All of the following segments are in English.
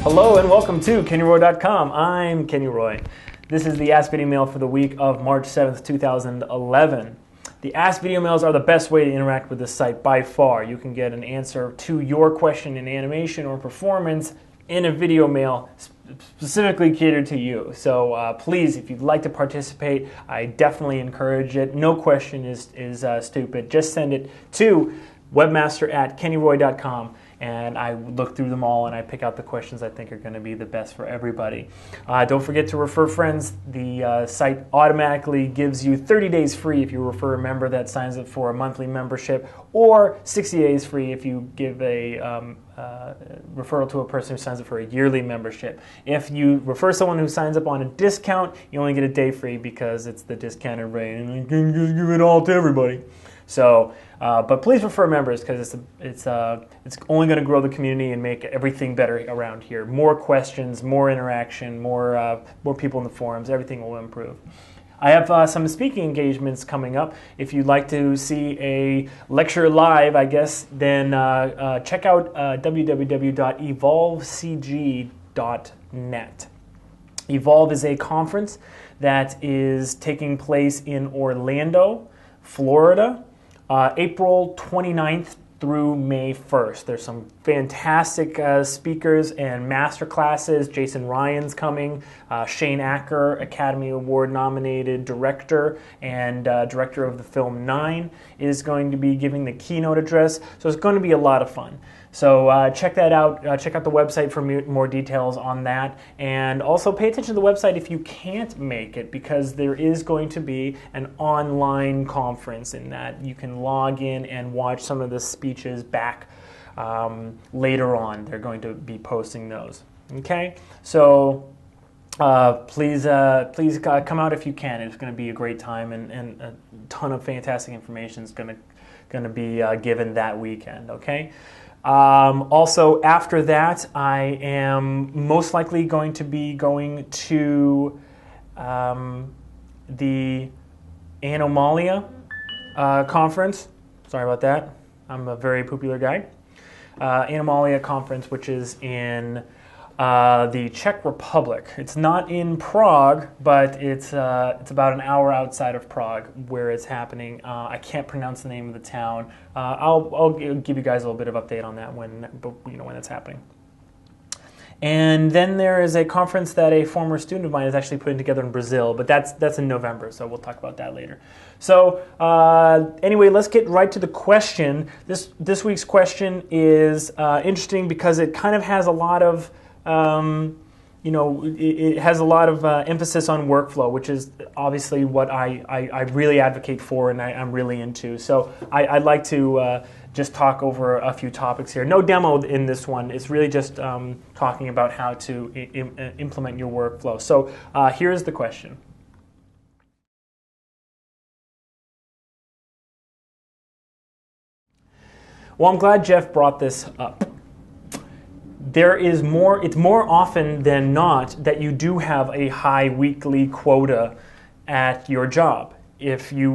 Hello and welcome to KennyRoy.com. I'm Kenny Roy. This is the Ask Video Mail for the week of March 7th, 2011. The Ask Video Mails are the best way to interact with this site by far. You can get an answer to your question in animation or performance in a video mail specifically catered to you. So please, if you'd like to participate, I definitely encourage it. No question is stupid. Just send it to webmaster@kennyroy.com. And I look through them all and I pick out the questions I think are going to be the best for everybody. Don't forget to refer friends. The site automatically gives you 30 days free if you refer a member that signs up for a monthly membership, or 60 days free if you give a referral to a person who signs up for a yearly membership. If you refer someone who signs up on a discount, you only get a day free because it's the discounted rate, and you can just give it all to everybody. So, but please refer members because it's only going to grow the community and make everything better around here. More questions, more interaction, more people in the forums. Everything will improve. I have some speaking engagements coming up. If you'd like to see a lecture live, I guess, then check out www.evolvecg.net. Evolve is a conference that is taking place in Orlando, Florida, April 29th through May 1st. There's some fantastic speakers and master classes. Jason Ryan's coming. Shane Acker, Academy Award nominated director and director of the film 9, is going to be giving the keynote address. So it's going to be a lot of fun. So check that out. Check out the website for more details on that. And also pay attention to the website if you can't make it, because there is going to be an online conference in that you can log in and watch some of the speeches back later on. They're going to be posting those. Okay? So please come out if you can. It's going to be a great time, and a ton of fantastic information is going to be given that weekend. Okay? Also, after that, I am most likely going to be going to the Anomalia conference. Sorry about that. I'm a very popular guy. Anomalia conference, which is in the Czech Republic. It's not in Prague, but it's about an hour outside of Prague where it's happening. I can't pronounce the name of the town. I'll give you guys a little bit of update on that when it's happening. And then there is a conference that a former student of mine is actually putting together in Brazil, but that's in November, so we'll talk about that later. So anyway, let's get right to the question. This week's question is interesting because it kind of has a lot of it has a lot of emphasis on workflow, which is obviously what I really advocate for and I'm really into. So I'd like to just talk over a few topics here. No demo in this one. It's really just talking about how to implement your workflow. So here's the question. Well, I'm glad Jeff brought this up. It's more often than not that you do have a high weekly quota at your job. If you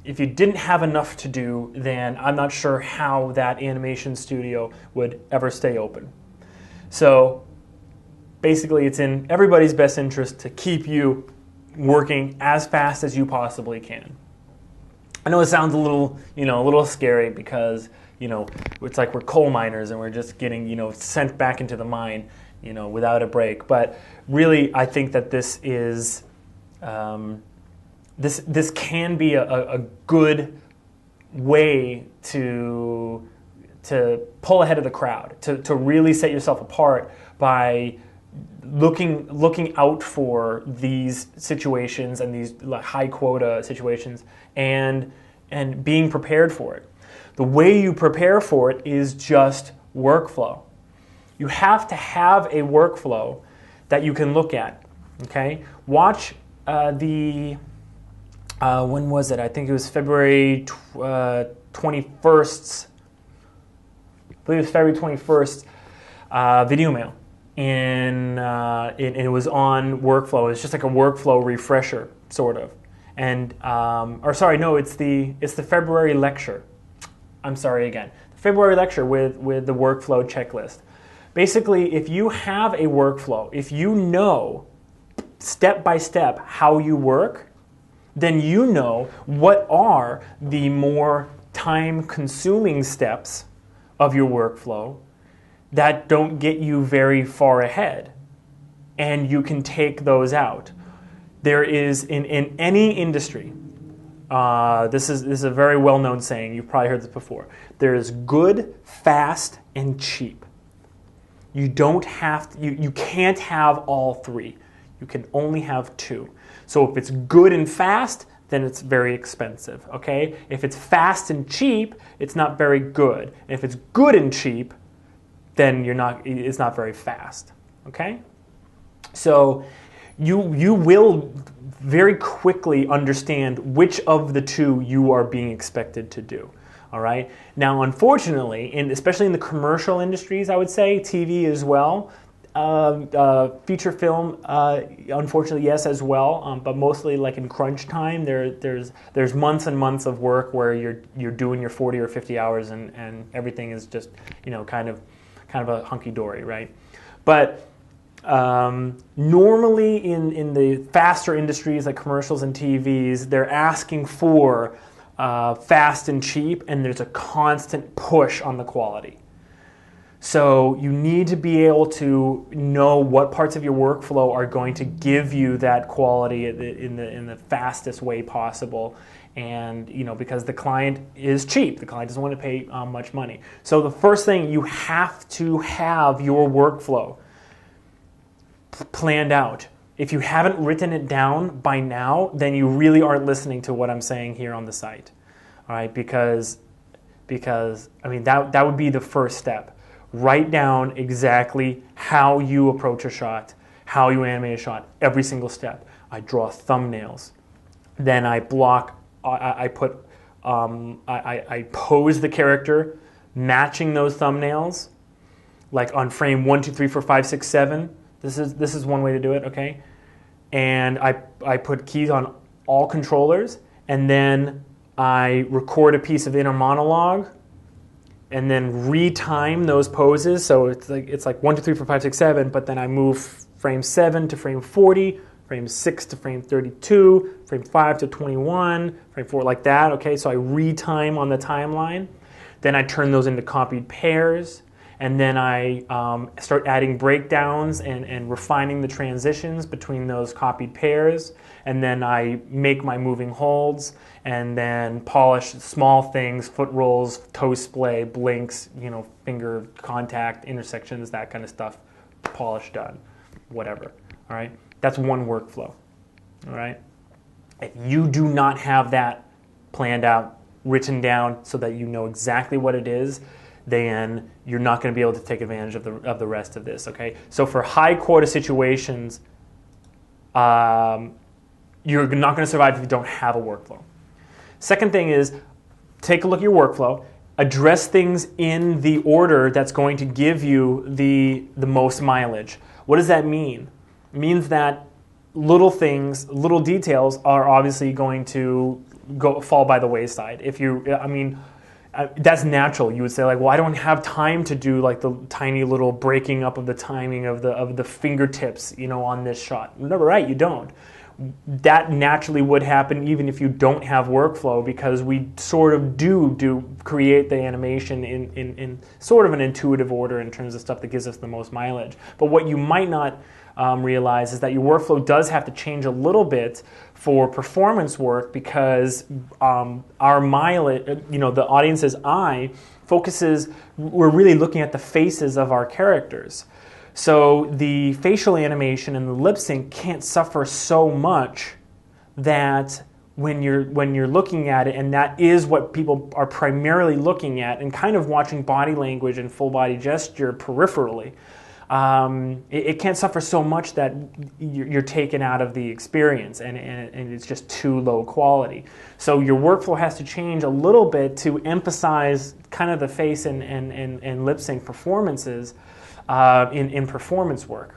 didn't have enough to do, then I'm not sure how that animation studio would ever stay open. So basically, it's in everybody's best interest to keep you working as fast as you possibly can. I know it sounds a little scary because it's like we're coal miners and we're just getting, sent back into the mine, without a break. But really, I think that this is, this can be a good way to pull ahead of the crowd, to really set yourself apart by looking out for these situations and these high quota situations and being prepared for it. The way you prepare for it is just workflow. You have to have a workflow that you can look at. Okay, watch when was it? I think it was February 21st. I believe it was February 21st video mail, and it was on workflow. It's just like a workflow refresher, sort of. And it's the February lecture. I'm sorry again. The February lecture with the workflow checklist. Basically, if you have a workflow, if you know step by step how you work, then you know what are the more time-consuming steps of your workflow that don't get you very far ahead, and you can take those out. There is, in any industry, this is a very well-known saying, you've probably heard this before, there is good, fast, and cheap. You don't have to, you can't have all three. You can only have two. So if it's good and fast, then it's very expensive, okay? If it's fast and cheap, it's not very good. And if it's good and cheap, then it's not very fast, okay? So you will very quickly understand which of the two you are being expected to do, all right? Now, unfortunately, especially in the commercial industries, I would say, TV as well, feature film, unfortunately, yes, as well. But mostly, like in crunch time, there's months and months of work where you're doing your 40 or 50 hours, and everything is just kind of a hunky dory, right? But normally in the faster industries like commercials and TVs, they're asking for fast and cheap, and there's a constant push on the quality. So you need to be able to know what parts of your workflow are going to give you that quality in the fastest way possible. And because the client is cheap, the client doesn't want to pay much money. So the first thing, you have to have your workflow planned out. If you haven't written it down by now, then you really aren't listening to what I'm saying here on the site. All right, because I mean that would be the first step. Write down exactly how you approach a shot, how you animate a shot, every single step. I draw thumbnails, then I block. I pose the character, matching those thumbnails, like on frame 1, 2, 3, 4, 5, 6, 7. This is one way to do it, okay? And I put keys on all controllers, and then I record a piece of inner monologue, and then retime those poses. So it's like 1, 2, 3, 4, 5, 6, 7, but then I move frame 7 to frame 40, frame 6 to frame 32, frame 5 to 21, frame 4, like that, okay? So I retime on the timeline. Then I turn those into copied pairs, and then I start adding breakdowns and refining the transitions between those copied pairs, and then I make my moving holds, and then polish small things, foot rolls, toe splay, blinks, finger contact, intersections, that kind of stuff, polish done, whatever, all right? That's one workflow, all right? If you do not have that planned out, written down so that you know exactly what it is, then you're not going to be able to take advantage of the rest of this, okay? So for high quota situations, you're not going to survive if you don't have a workflow. Second thing is, take a look at your workflow, address things in the order that's going to give you the most mileage. What does that mean? It means that little things, little details are obviously going to fall by the wayside. That's natural. You would say, like, well, I don't have time to do like the tiny little breaking up of the timing of the fingertips, on this shot. No, right, you don't. That naturally would happen even if you don't have workflow, because we sort of do create the animation in sort of an intuitive order in terms of stuff that gives us the most mileage. But what you might not realize is that your workflow does have to change a little bit for performance work, because our mileage, the audience's eye focuses, we're really looking at the faces of our characters. So the facial animation and the lip sync can't suffer so much that when you're looking at it, and that is what people are primarily looking at and kind of watching body language and full body gesture peripherally, it can't suffer so much that you're taken out of the experience, and it's just too low quality. So your workflow has to change a little bit to emphasize kind of the face and lip sync performances in performance work.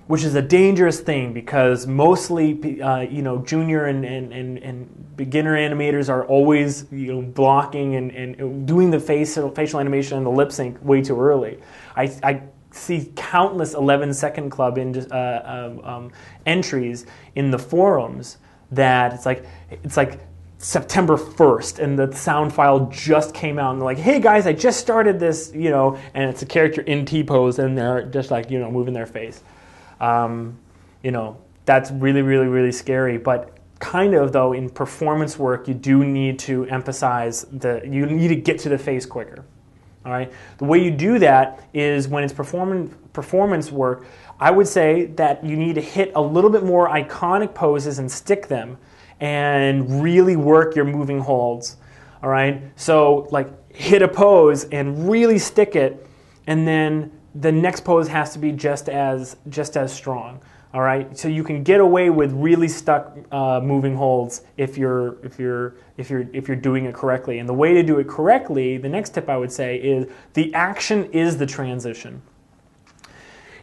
which is a dangerous thing because mostly, junior and beginner animators are always, blocking and doing the facial animation and the lip sync way too early. I see countless 11-second club entries in the forums that it's like September 1st and the sound file just came out and they're like, hey guys, I just started this, and it's a character in T-pose and they're just like, moving their face. That's really, really, really scary. But kind of though, in performance work, you do need to emphasize you need to get to the face quicker. All right. The way you do that is when it's performance work, I would say that you need to hit a little bit more iconic poses and stick them and really work your moving holds. All right. So like hit a pose and really stick it, and then the next pose has to be just as strong. All right, so you can get away with really stuck moving holds if you're doing it correctly. And the way to do it correctly, the next tip I would say is the action is the transition.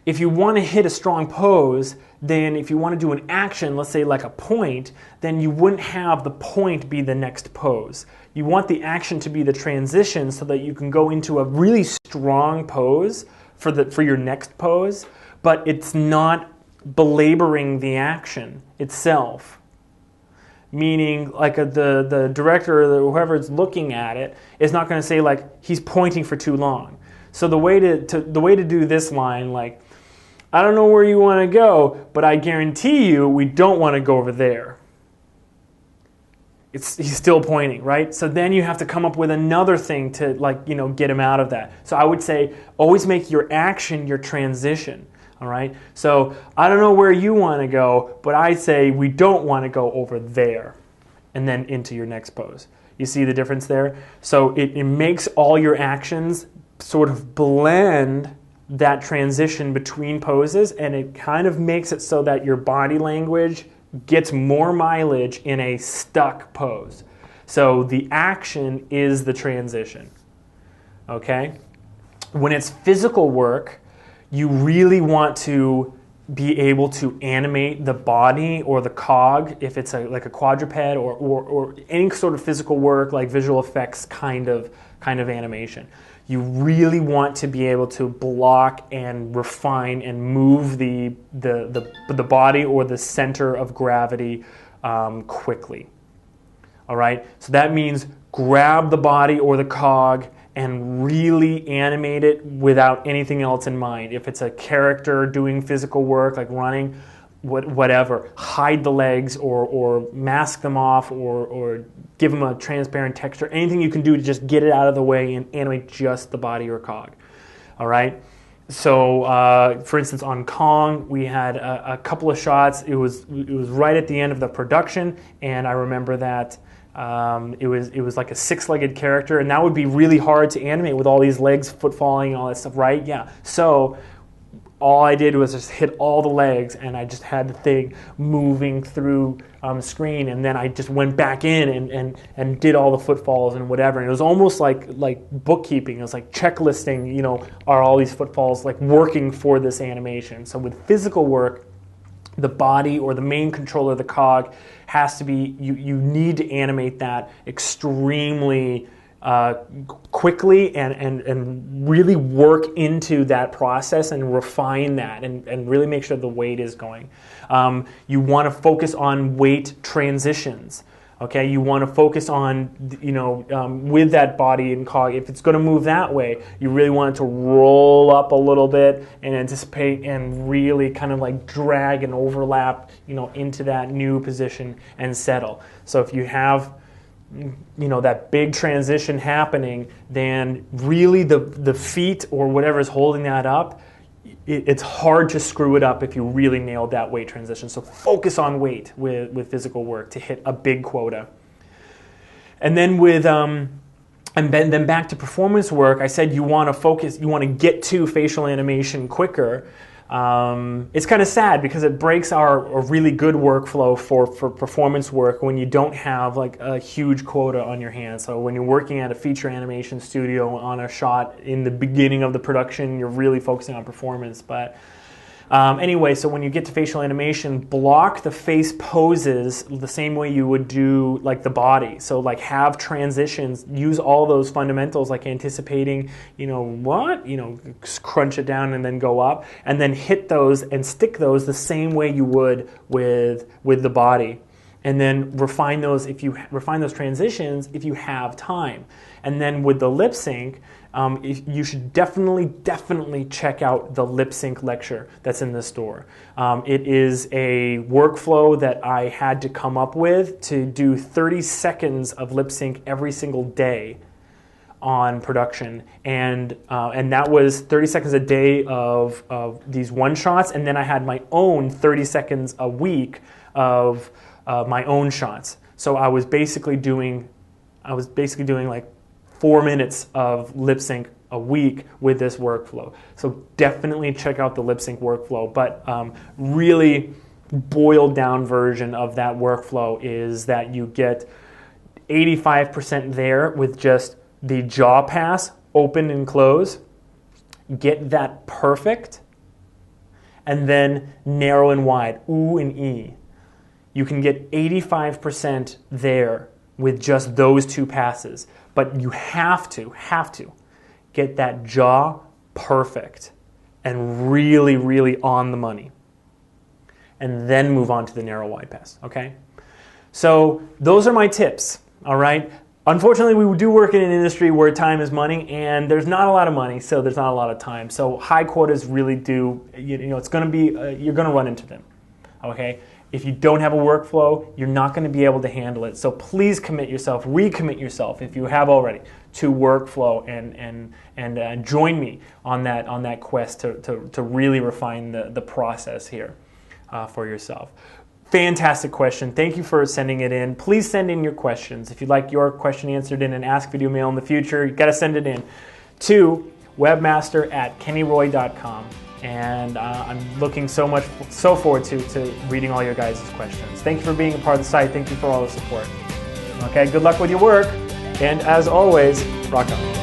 If you want to hit a strong pose, then if you want to do an action, let's say like a point, then you wouldn't have the point be the next pose. You want the action to be the transition so that you can go into a really strong pose for your next pose, but it's not belaboring the action itself. Meaning, like the director or whoever is looking at it is not going to say like he's pointing for too long. So the way to do this line, like, I don't know where you want to go, but I guarantee you we don't want to go over there. He's still pointing, right? So then you have to come up with another thing to get him out of that. So I would say always make your action your transition. All right. So I don't know where you want to go, but I say we don't want to go over there, and then into your next pose. You see the difference there? So it makes all your actions sort of blend that transition between poses, and it kind of makes it so that your body language gets more mileage in a stuck pose. So the action is the transition. Okay? When it's physical work, you really want to be able to animate the body or the cog if it's like a quadruped or any sort of physical work like visual effects kind of animation. You really want to be able to block and refine and move the body or the center of gravity quickly. All right, so that means grab the body or the cog and really animate it without anything else in mind. If it's a character doing physical work like running, whatever, hide the legs or mask them off or give them a transparent texture, anything you can do to just get it out of the way and animate just the body or cog. All right? So, for instance, on Kong, we had a couple of shots. It was right at the end of the production, and I remember that it was like a six-legged character, and that would be really hard to animate with all these legs, foot falling, all that stuff, right? Yeah. So all I did was just hit all the legs, and I just had the thing moving through screen, and then I just went back in and did all the footfalls and whatever. And it was almost like bookkeeping. It was like checklisting. Are all these footfalls like working for this animation? So with physical work, the body or the main controller, the cog, has to be, you need to animate that extremely quickly and really work into that process and refine that and really make sure the weight is going. You want to focus on weight transitions. Okay, you want to focus on, with that body and cog, if it's going to move that way, you really want it to roll up a little bit and anticipate and really kind of like drag and overlap, into that new position and settle. So if you have, that big transition happening, then really the feet or whatever is holding that up, it's hard to screw it up if you really nailed that weight transition. So focus on weight with physical work to hit a big quota. And then then back to performance work, I said you want to focus, you want to get to facial animation quicker. It's kind of sad because it breaks a really good workflow for performance work when you don't have like a huge quota on your hands. So when you're working at a feature animation studio on a shot in the beginning of the production, you're really focusing on performance. But Anyway, so when you get to facial animation, block the face poses the same way you would do like the body. So like have transitions, use all those fundamentals like anticipating, crunch it down and then go up, and then hit those and stick those the same way you would with the body. And then refine those transitions if you have time. And then with the lip sync, you should definitely check out the lip sync lecture that's in the store. It is a workflow that I had to come up with to do 30 seconds of lip sync every single day on production, and that was 30 seconds a day of these one shots, and then I had my own 30 seconds a week of my own shots. So I was basically doing like 4 minutes of lip sync a week with this workflow. So definitely check out the lip sync workflow. But really boiled down version of that workflow is that you get 85% there with just the jaw pass, open and close. Get that perfect. And then narrow and wide, ooh and ee. You can get 85% there with just those two passes. But you have to get that jaw perfect and really on the money. And then move on to the narrow wide pass, okay? So those are my tips, all right? Unfortunately, we do work in an industry where time is money, and there's not a lot of money, so there's not a lot of time. So high quotas really do, it's going to be, you're going to run into them, okay? If you don't have a workflow, you're not going to be able to handle it. So please recommit yourself, if you have already, to workflow and join me on that quest to really refine the process here for yourself. Fantastic question. Thank you for sending it in. Please send in your questions. If you'd like your question answered in an Ask Video Mail in the future, you've got to send it in to webmaster@kennyroy.com. And I'm looking so forward to reading all your guys' questions. Thank you for being a part of the site. Thank you for all the support. Okay, good luck with your work. And as always, rock on.